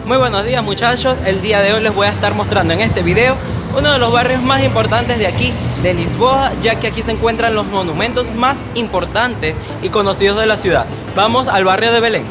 Muy buenos días muchachos, el día de hoy les voy a estar mostrando en este video uno de los barrios más importantes de aquí, de Lisboa, ya que aquí se encuentran los monumentos más importantes y conocidos de la ciudad. Vamos al barrio de Belém.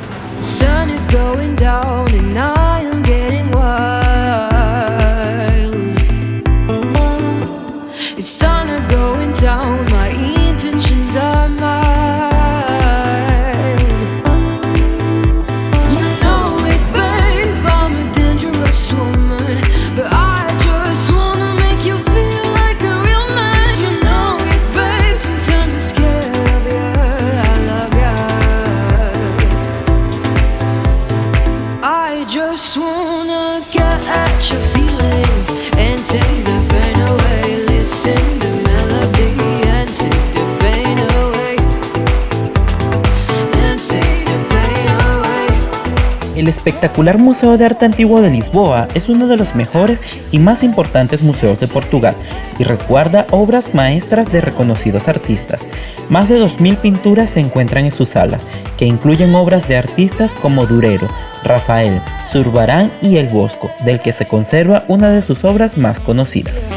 El espectacular Museo de Arte Antiguo de Lisboa es uno de los mejores y más importantes museos de Portugal y resguarda obras maestras de reconocidos artistas. Más de 2000 pinturas se encuentran en sus salas, que incluyen obras de artistas como Durero, Rafael, Zurbarán y El Bosco, del que se conserva una de sus obras más conocidas.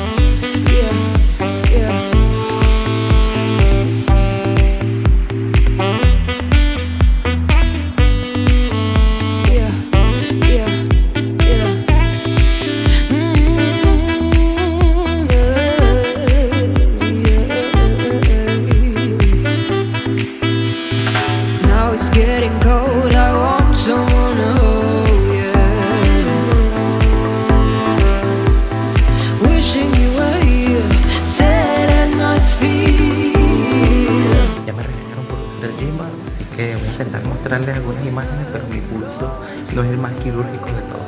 Así que voy a intentar mostrarles algunas imágenes, pero mi pulso no es el más quirúrgico de todos.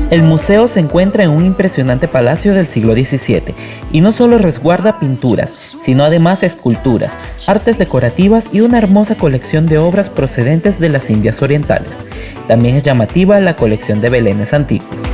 El museo se encuentra en un impresionante palacio del siglo XVII y no solo resguarda pinturas, sino además esculturas, artes decorativas y una hermosa colección de obras procedentes de las Indias Orientales. También es llamativa la colección de belenes antiguos.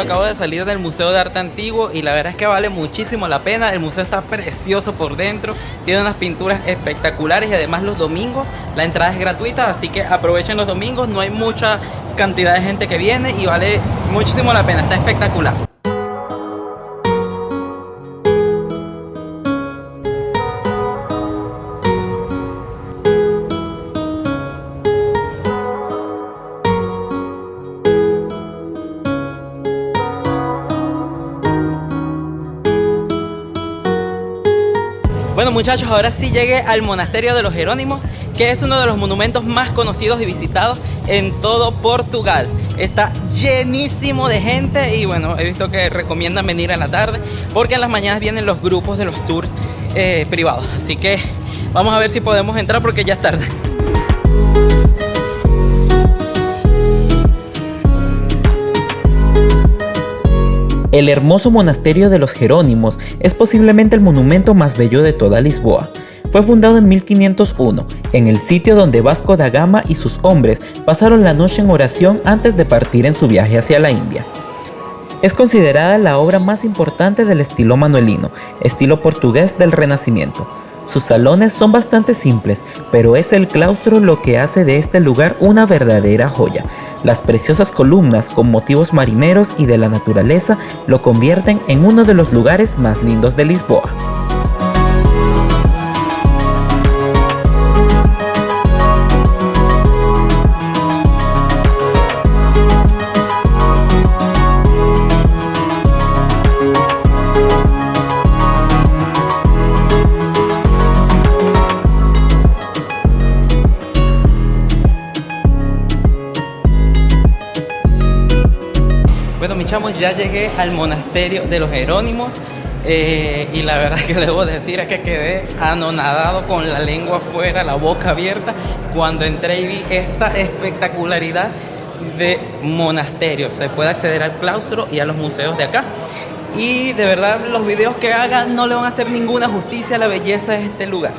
Acabo de salir del Museo de Arte Antiguo y la verdad es que vale muchísimo la pena. El museo está precioso por dentro, tiene unas pinturas espectaculares y además los domingos la entrada es gratuita, así que aprovechen los domingos, no hay mucha cantidad de gente que viene y vale muchísimo la pena, está espectacular. Bueno muchachos, ahora sí llegué al monasterio de los Jerónimos, que es uno de los monumentos más conocidos y visitados en todo Portugal. Está llenísimo de gente y bueno, he visto que recomiendan venir en la tarde porque en las mañanas vienen los grupos de los tours privados. Así que vamos a ver si podemos entrar porque ya es tarde. El hermoso monasterio de los Jerónimos es posiblemente el monumento más bello de toda Lisboa. Fue fundado en 1501, en el sitio donde Vasco da Gama y sus hombres pasaron la noche en oración antes de partir en su viaje hacia la India. Es considerada la obra más importante del estilo manuelino, estilo portugués del Renacimiento. Sus salones son bastante simples, pero es el claustro lo que hace de este lugar una verdadera joya. Las preciosas columnas con motivos marineros y de la naturaleza lo convierten en uno de los lugares más lindos de Lisboa. Bueno, mis chamos, ya llegué al monasterio de los Jerónimos y la verdad que debo decir es que quedé anonadado con la lengua afuera, la boca abierta cuando entré y vi esta espectacularidad de monasterio. Se puede acceder al claustro y a los museos de acá. Y de verdad los videos que hagan no le van a hacer ninguna justicia a la belleza de este lugar.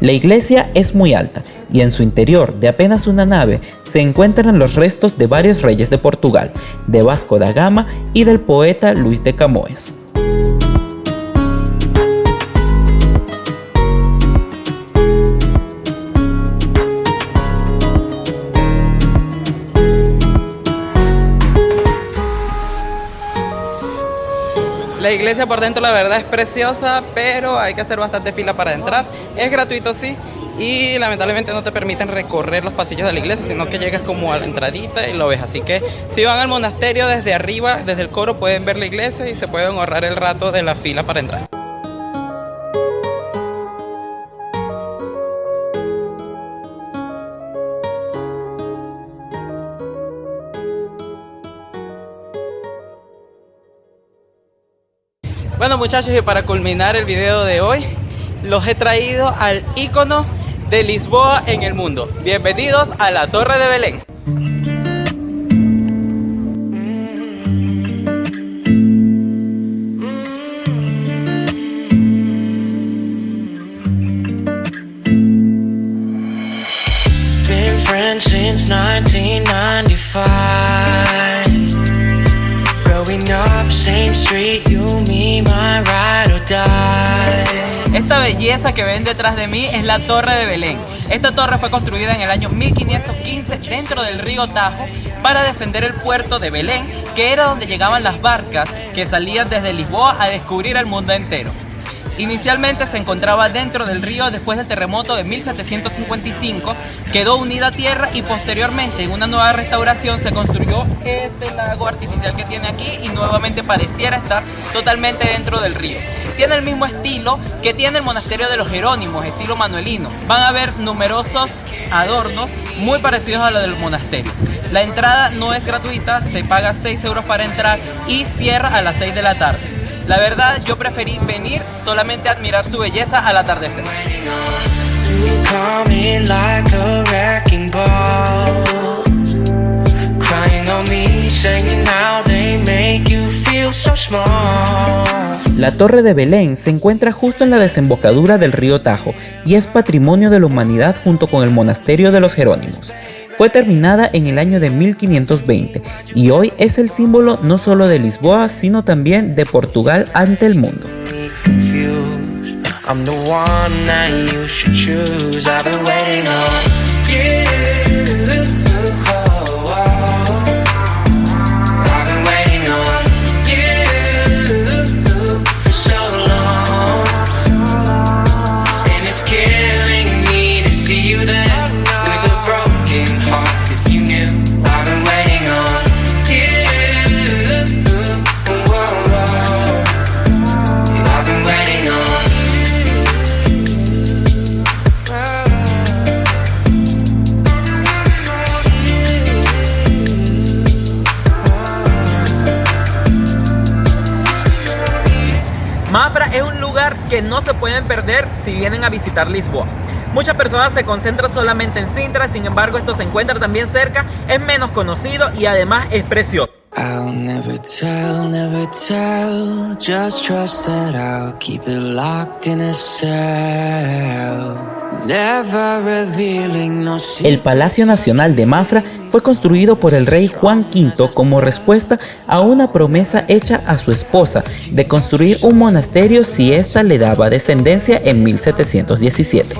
La iglesia es muy alta y en su interior, de apenas una nave, se encuentran los restos de varios reyes de Portugal, de Vasco da Gama y del poeta Luís de Camões. La iglesia por dentro la verdad es preciosa, pero hay que hacer bastante fila para entrar. Es gratuito sí, y lamentablemente no te permiten recorrer los pasillos de la iglesia, sino que llegas como a la entradita y lo ves. Así que si van al monasterio desde arriba, desde el coro, pueden ver la iglesia y se pueden ahorrar el rato de la fila para entrar. Bueno muchachos, y para culminar el video de hoy, los he traído al ícono de Lisboa en el mundo. Bienvenidos a la Torre de Belén. Been friends since 1995. Growing up, same street, you, me, my ride or die. Esta belleza que ven detrás de mí es la Torre de Belén. Esta torre fue construida en el año 1515 dentro del río Tajo para defender el puerto de Belén, que era donde llegaban las barcas que salían desde Lisboa a descubrir el mundo entero. Inicialmente se encontraba dentro del río. Después del terremoto de 1755 quedó unida a tierra y posteriormente en una nueva restauración se construyó este lago artificial que tiene aquí y nuevamente pareciera estar totalmente dentro del río. Tiene el mismo estilo que tiene el monasterio de los Jerónimos, estilo manuelino. Van a ver numerosos adornos muy parecidos a los del monasterio. La entrada no es gratuita, se paga 6 euros para entrar y cierra a las 6 de la tarde. La verdad, yo preferí venir solamente a admirar su belleza al atardecer. La Torre de Belén se encuentra justo en la desembocadura del río Tajo y es patrimonio de la humanidad junto con el monasterio de los Jerónimos. Fue terminada en el año de 1520 y hoy es el símbolo no solo de Lisboa, sino también de Portugal ante el mundo. Mafra es un lugar que no se pueden perder si vienen a visitar Lisboa. Muchas personas se concentran solamente en Sintra, sin embargo esto se encuentra también cerca, es menos conocido y además es precioso. I'll never tell, just trust that I'll keep it locked in a cell. Never revealing no secrets. El Palacio Nacional de Mafra fue construido por el rey Juan V como respuesta a una promesa hecha a su esposa de construir un monasterio si ésta le daba descendencia en 1717.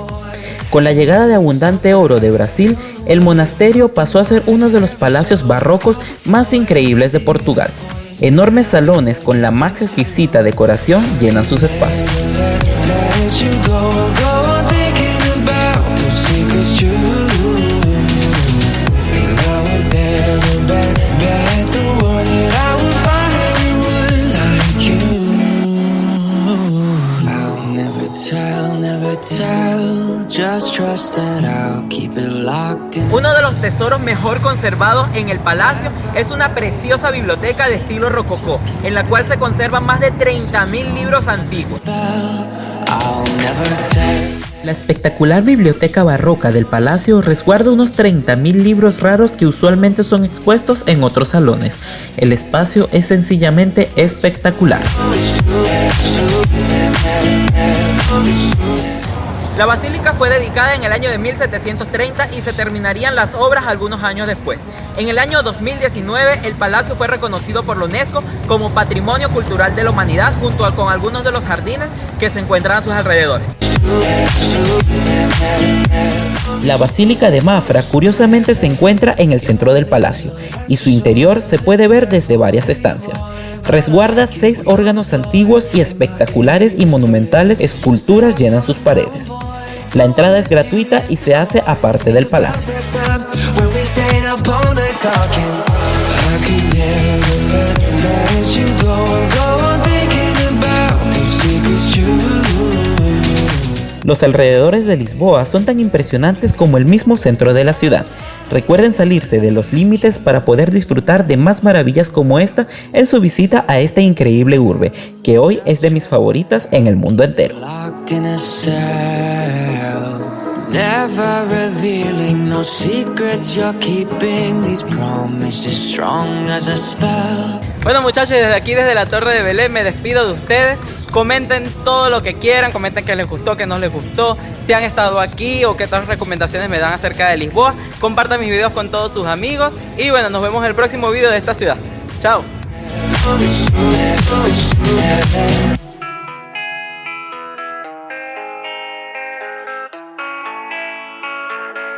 Con la llegada de abundante oro de Brasil, el monasterio pasó a ser uno de los palacios barrocos más increíbles de Portugal. Enormes salones con la más exquisita decoración llenan sus espacios. Uno de los tesoros mejor conservados en el palacio es una preciosa biblioteca de estilo rococó, en la cual se conservan más de 30.000 libros antiguos. La espectacular biblioteca barroca del palacio resguarda unos 30.000 libros raros que usualmente son expuestos en otros salones. El espacio es sencillamente espectacular. La basílica fue dedicada en el año de 1730 y se terminarían las obras algunos años después. En el año 2019 el palacio fue reconocido por la UNESCO como Patrimonio Cultural de la Humanidad junto con algunos de los jardines que se encuentran a sus alrededores. La Basílica de Mafra curiosamente se encuentra en el centro del palacio y su interior se puede ver desde varias estancias. Resguarda 6 órganos antiguos y espectaculares y monumentales esculturas llenan sus paredes. La entrada es gratuita y se hace aparte del palacio. Los alrededores de Lisboa son tan impresionantes como el mismo centro de la ciudad. Recuerden salirse de los límites para poder disfrutar de más maravillas como esta en su visita a esta increíble urbe, que hoy es de mis favoritas en el mundo entero. Never revealing no secrets you're keeping, these promises strong as a spell. Bueno muchachos, desde aquí, desde la Torre de Belén, me despido de ustedes. Comenten todo lo que quieran, comenten qué les gustó, qué no les gustó, si han estado aquí o qué otras recomendaciones me dan acerca de Lisboa. Compartan mis videos con todos sus amigos y bueno, nos vemos en el próximo video de esta ciudad. Chao.